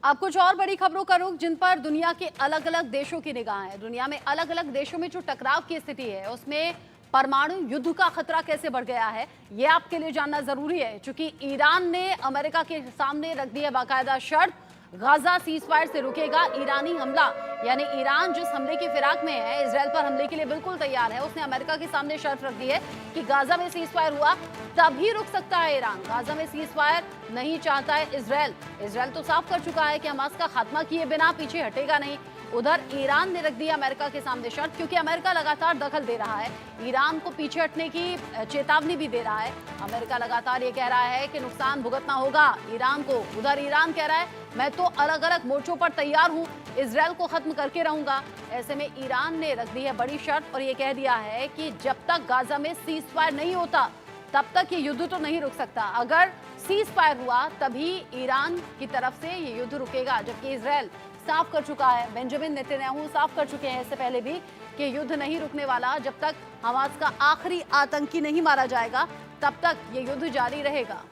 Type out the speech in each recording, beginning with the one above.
अब कुछ और बड़ी खबरों का रुख जिन पर दुनिया के अलग अलग देशों की निगाह है। दुनिया में अलग अलग देशों में जो टकराव की स्थिति है उसमें परमाणु युद्ध का खतरा कैसे बढ़ गया है, ये आपके लिए जानना जरूरी है, क्योंकि ईरान ने अमेरिका के सामने रख दी है बाकायदा शर्त। गाजा सीजफायर से रुकेगा ईरानी हमला, यानी ईरान जिस हमले की फिराक में है, इसराइल पर हमले के लिए बिल्कुल तैयार है, उसने अमेरिका के सामने शर्त रख दी है कि गाजा में सीजफायर हुआ तभी रुक सकता है ईरान। गाजा में सीजफायर नहीं चाहता है इसराइल। इसराइल तो साफ कर चुका है कि हमास का खात्मा किए बिना पीछे हटेगा नहीं। उधर ईरान ने रख दिया अमेरिका के सामने शर्त, क्योंकि अमेरिका लगातार दखल दे रहा है, ईरान को पीछे हटने की चेतावनी भी दे रहा है। अमेरिका लगातार ये कह रहा है कि नुकसान भुगतना होगा ईरान को। उधर ईरान कह रहा है मैं तो अलग अलग मोर्चों पर तैयार हूं, इसराइल को खत्म करके रहूंगा। ऐसे में ईरान ने रख दी है बड़ी शर्त और ये कह दिया है कि जब तक गाजा में सीजफायर नहीं होता तब तक ये युद्ध तो नहीं रुक सकता। अगर सीजफायर हुआ तभी ईरान की तरफ से ये युद्ध रुकेगा, जबकि इसराइल साफ कर चुका है, बेंजामिन नेतन्याहू साफ कर चुके हैं इससे पहले भी कि युद्ध नहीं रुकने वाला। जब तक हमास का आखिरी आतंकी नहीं मारा जाएगा तब तक ये युद्ध जारी रहेगा।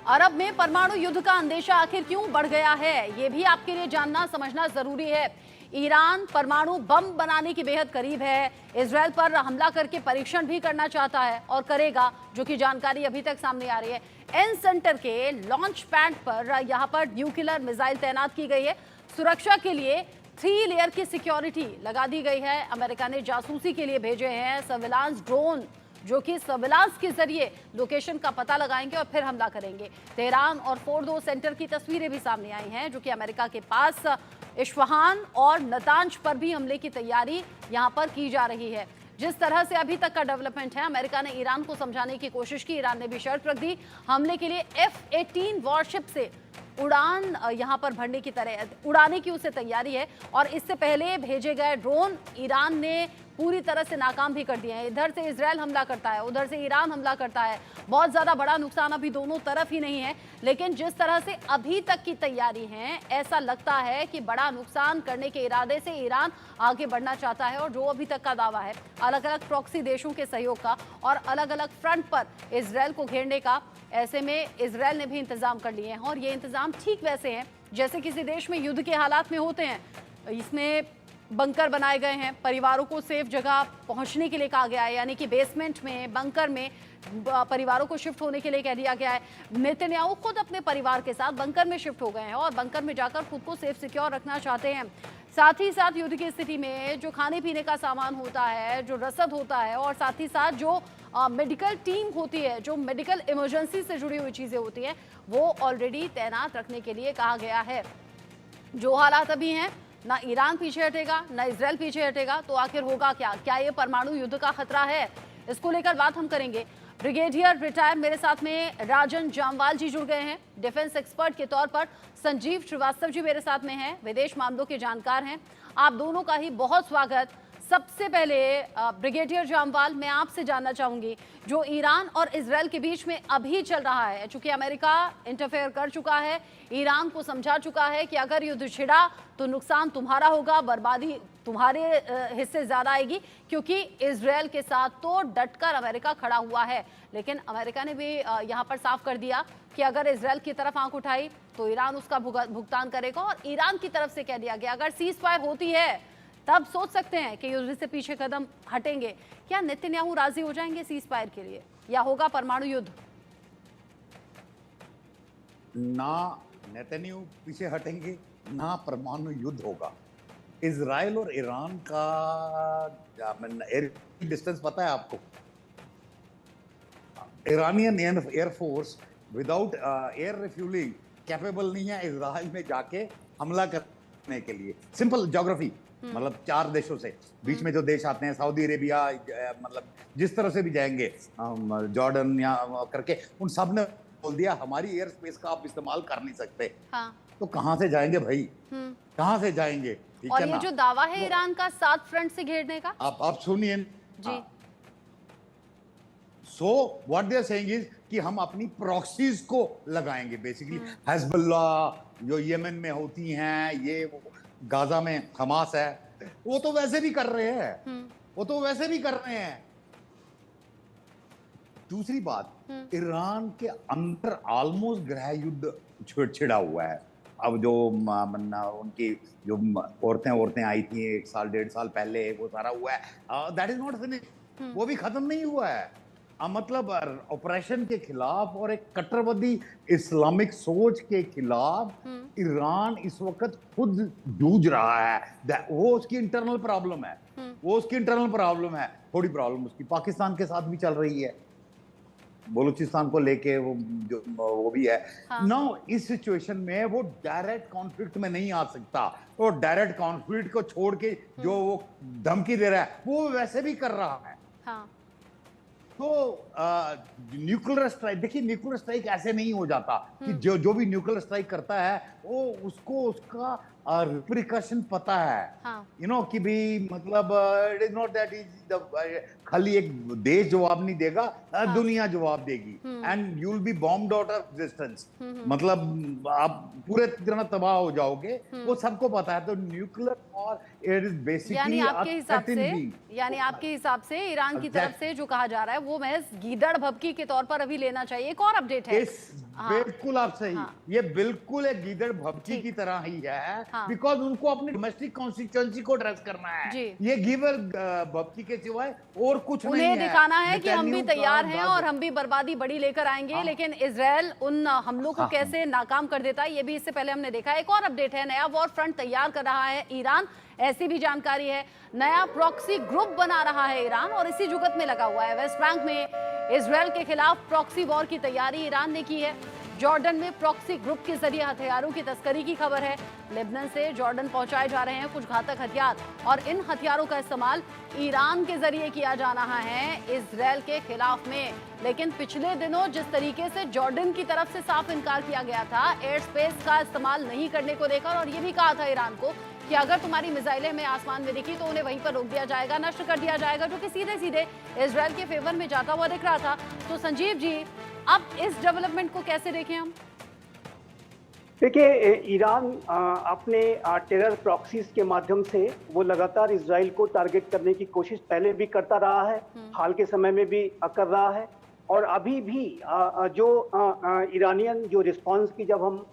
अरब में परमाणु युद्ध का अंदेशा आखिर क्यों बढ़ गया है, ये भी आपके लिए जानना समझना जरूरी है। ईरान परमाणु बम बनाने की बेहद करीब है, इसराइल पर हमला करके परीक्षण भी करना चाहता है और करेगा, जो कि जानकारी अभी तक सामने आ रही है। एन सेंटर के लॉन्च पैड पर यहां पर न्यूक्लियर मिसाइल तैनात की गई है। सुरक्षा के लिए 3 लेयर की सिक्योरिटी लगा दी गई है। अमेरिका ने जासूसी के लिए भेजे हैं सर्विलांस ड्रोन, जो कि सर्विलांस के जरिए लोकेशन का पता लगाएंगे और फिर हमला करेंगे। तेहरान और फोर्डो सेंटर की तस्वीरें भी सामने आई हैं, जो कि अमेरिका के पास इस्फहान और नतांज पर भी हमले की तैयारी यहां पर की जा रही है। जिस तरह से अभी तक का डेवलपमेंट है, अमेरिका ने ईरान को समझाने की कोशिश की, ईरान ने भी शर्त रख दी हमले के लिए F-18 वॉरशिप से उड़ान यहां पर भरने की तरह उड़ाने की उसे तैयारी है। और इससे पहले भेजे गए ड्रोन ईरान ने पूरी तरह से नाकाम भी कर दिए हैं। इधर से इसराइल हमला करता है, उधर से ईरान हमला करता है। बहुत ज्यादा बड़ा नुकसान अभी दोनों तरफ ही नहीं है, लेकिन जिस तरह से अभी तक की तैयारी है, ऐसा लगता है कि बड़ा नुकसान करने के इरादे से ईरान आगे बढ़ना चाहता है। और जो अभी तक का दावा है अलग अलग प्रॉक्सी देशों के सहयोग का और अलग अलग फ्रंट पर इसराइल को घेरने का, ऐसे में इसराइल ने भी इंतजाम कर लिए हैं। और ये इंतजाम ठीक वैसे हैं जैसे किसी देश में युद्ध के हालात में होते हैं। इसमें बंकर बनाए गए हैं, परिवारों को सेफ जगह पहुंचने के लिए कहा गया है, यानी कि बेसमेंट में, बंकर में परिवारों को शिफ्ट होने के लिए कह दिया गया है। नेतन्याहू खुद अपने परिवार के साथ बंकर में शिफ्ट हो गए हैं और बंकर में जाकर खुद को सेफ सिक्योर रखना चाहते हैं। साथ ही साथ युद्ध की स्थिति में जो खाने पीने का सामान होता है, जो रसद होता है, और साथ ही साथ जो मेडिकल टीम होती है, जो मेडिकल इमरजेंसी से जुड़ी हुई चीज़ें होती हैं, वो ऑलरेडी तैनात रखने के लिए कहा गया है। जो हालात अभी हैं, ना ईरान पीछे हटेगा ना इसराइल पीछे हटेगा, तो आखिर होगा क्या? क्या ये परमाणु युद्ध का खतरा है? इसको लेकर बात हम करेंगे। ब्रिगेडियर रिटायर मेरे साथ में राजन जामवाल जी जुड़ गए हैं, डिफेंस एक्सपर्ट के तौर पर संजीव श्रीवास्तव जी मेरे साथ में हैं, विदेश मामलों के जानकार हैं। आप दोनों का ही बहुत स्वागत। सबसे पहले ब्रिगेडियर जामवाल, मैं आपसे जानना चाहूंगी, जो ईरान और इसराइल के बीच में अभी चल रहा है, चूंकि अमेरिका इंटरफेयर कर चुका है, ईरान को समझा चुका है कि अगर युद्ध छिड़ा तो नुकसान तुम्हारा होगा, बर्बादी तुम्हारे हिस्से ज्यादा आएगी, क्योंकि इसराइल के साथ तो डटकर अमेरिका खड़ा हुआ है। लेकिन अमेरिका ने भी यहाँ पर साफ कर दिया कि अगर इसराइल की तरफ आंख उठाई तो ईरान उसका भुगतान करेगा। और ईरान की तरफ से कह दिया गया अगर सीज फायर होती है तब सोच सकते हैं कि युद्ध से पीछे कदम हटेंगे। क्या नेतन्याहू राजी हो जाएंगे सीज फायर के लिए, या होगा परमाणु युद्ध? ना नेतन्याहू पीछे हटेंगे ना परमाणु युद्ध होगा। इजराइल और ईरान का एयर डिस्टेंस पता है आपको? Iranian air force without air refuelling capable नहीं है इजराइल में जाके हमला करने के लिए। सिंपल ज्योग्राफी, मतलब 4 देशों से बीच में जो देश आते हैं, सऊदी अरेबिया, मतलब जिस तरह से भी जाएंगे, जॉर्डन या करके, उन सब ने बोल दिया हमारी एयर स्पेस का आप इस्तेमाल कर नहीं सकते। हाँ। तो कहां से जाएंगे भाई, कहां से जाएंगे? और ये जो दावा है ईरान का 7 फ्रंट से घेरने का, आप सुनिए जी। So what they are saying is कि हम अपनी प्रॉक्सीज को लगाएंगे, बेसिकली हिजबुल्लाह जो यमन में होती हैं, ये गाजा में हमास है, वो तो वैसे भी कर रहे हैं, वो तो वैसे भी कर रहे हैं। दूसरी बात, ईरान के अंदर ऑलमोस्ट गृह युद्ध छिड़ा हुआ है। अब जो उनकी जो औरतें आई थी 1 साल 1.5 साल पहले, वो सारा हुआ है, दैट इज नॉट फिनिश, वो भी खत्म नहीं हुआ है। मतलब ऑपरेशन के खिलाफ और एक कट्टरवादी इस्लामिक सोच के खिलाफ ईरान इस वक्त खुद जूझ रहा है। वो उसकी इंटरनल प्रॉब्लम है, थोड़ी प्रॉब्लम उसकी पाकिस्तान के साथ भी चल रही है, बलूचिस्तान को लेके वो भी है। नो, इस सिचुएशन में वो डायरेक्ट कॉन्फ्लिक्ट में नहीं आ सकता। वो डायरेक्ट कॉन्फ्लिक्ट को छोड़ के जो वो धमकी दे रहा है, वो वैसे भी कर रहा है। तो न्यूक्लियर स्ट्राइक, देखिए न्यूक्लियर स्ट्राइक ऐसे नहीं हो जाता कि जो भी न्यूक्लियर स्ट्राइक करता है वो उसको उसका रिप्रिकॉशन पता है, यू नो कि भी मतलब it is not that is खाली एक देश जवाब नहीं देगा, दुनिया जवाब देगी, and you will be bombed out of existence. मतलब आप पूरे तरह तबाह हो जाओगे, वो सबको पता है। तो न्यूक्लियर और इट इज बेसिकली यानी आपके हिसाब से ईरान की तरफ से जो कहा जा रहा है वो महज गीदड़ भभकी के तौर पर अभी लेना चाहिए। एक और अपडेट है, बिल्कुल आप सही, ये बिल्कुल एक गीदड़ भभकी की तरह ही है, बिकॉज उनको अपनी डोमेस्टिक कॉन्स्टिट्यूएंसी को एड्रेस करना है। ये गीदड़ भभकी के सिवाय और कुछ नहीं है। उन्हें दिखाना है कि हम भी तैयार हैं और हम भी बर्बादी बड़ी लेकर आएंगे। लेकिन इजराइल उन हमलों को कैसे नाकाम कर देता है, ये भी इससे पहले हमने देखा। एक और अपडेट है, नया वॉर फ्रंट तैयार कर रहा है ईरान, ऐसी भी जानकारी है। नया प्रॉक्सी ग्रुप बना रहा है ईरान और इसी जुगत में लगा हुआ है। वेस्ट बैंक में इजराइल के खिलाफ प्रॉक्सी वॉर की तैयारी ईरान ने की है। जॉर्डन में प्रॉक्सी ग्रुप के जरिए हथियारों की तस्करी की खबर है। लेबनान से जॉर्डन पहुंचाए जा रहे हैं कुछ घातक हथियार और इन हथियारों का इस्तेमाल ईरान के जरिए किया जा रहा है इजराइल के खिलाफ में। लेकिन पिछले दिनों जिस तरीके से जॉर्डन की तरफ से साफ इनकार किया गया था एयर स्पेस का इस्तेमाल नहीं करने को लेकर, और ये भी कहा था ईरान को कि अगर तुम्हारी मिसाइलें में आसमान में दिखी तो उन्हें वहीं पर रोक दिया जाएगा, नष्ट कर दिया जाएगा, जो कि सीधे सीधे इजराइल के फेवर में जाता हुआ दिख रहा था। तो संजीव जी, अब इस डेवलपमेंट को कैसे देखें हम? देखिए, ईरान अपने टेरर प्रॉक्सीज के माध्यम से वो लगातार इजराइल को टारगेट करने की कोशिश पहले भी करता रहा है, हाल के समय में भी कर रहा है, और अभी भी जो ईरानियन जो रिस्पांस की जब हम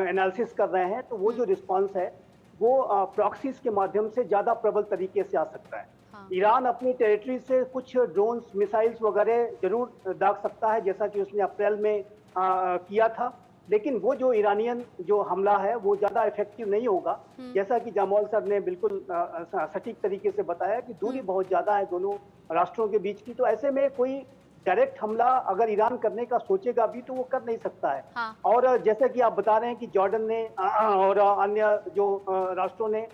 एनालिसिस कर रहे हैं तो वो जो रिस्पांस है वो प्रॉक्सीज के माध्यम से ज़्यादा प्रबल तरीके से आ सकता है। ईरान अपनी टेरिटरी से कुछ ड्रोन्स, मिसाइल्स वगैरह जरूर दाग सकता है, जैसा कि उसने अप्रैल में किया था, लेकिन वो जो ईरानियन जो हमला है वो ज़्यादा इफेक्टिव नहीं होगा। जैसा कि जामोल सर ने बिल्कुल सटीक तरीके से बताया कि दूरी बहुत ज़्यादा है दोनों राष्ट्रों के बीच की, तो ऐसे में कोई डायरेक्ट हमला अगर ईरान करने का सोचेगा भी तो वो कर नहीं सकता है। और जैसे कि आप बता रहे हैं कि जॉर्डन ने और अन्य जो राष्ट्रों ने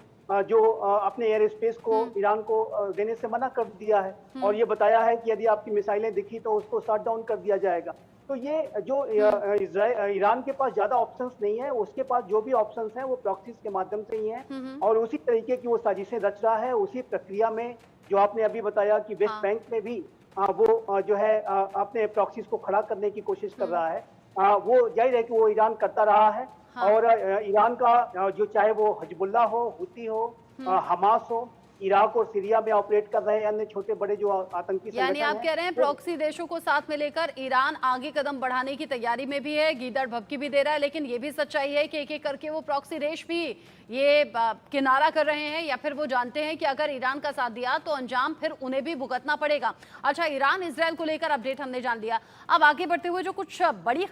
जो अपने एयर स्पेस को ईरान को देने से मना कर दिया है और ये बताया है कि यदि आपकी मिसाइलें दिखी तो उसको शट डाउन कर दिया जाएगा। तो ये जो ईरान के पास ज्यादा ऑप्शंस नहीं है, उसके पास जो भी ऑप्शंस हैं वो प्रॉक्सीज के माध्यम से ही हैं और उसी तरीके की वो साजिशें रच रहा है। उसी प्रक्रिया में जो आपने अभी बताया कि वेस्ट बैंक में भी वो जो है अपने प्रॉक्सीज को खड़ा करने की कोशिश कर रहा है, वो जाहिर है कि वो ईरान करता रहा है। और ईरान का जो चाहे वो हिजबुल्लाह हो, हुती हो, हमास हो, इराक और सीरिया में ऑपरेट कर रहे हैं अन्य छोटे बड़े जो आतंकी संगठन हैं। यानी आप कह रहे हैं प्रॉक्सी देशों को साथ में लेकर ईरान आगे कदम बढ़ाने की तैयारी में भी है, गीदड़ भभकी भी दे रहा है, लेकिन ये भी सच्चाई है कि एक एक करके वो प्रॉक्सी देश भी ये किनारा कर रहे हैं, या फिर वो जानते हैं कि अगर ईरान का साथ दिया तो अंजाम फिर उन्हें भी भुगतना पड़ेगा। अच्छा, ईरान इजराइल को लेकर अपडेट हमने जान लिया। अब आगे बढ़ते हुए जो कुछ बड़ी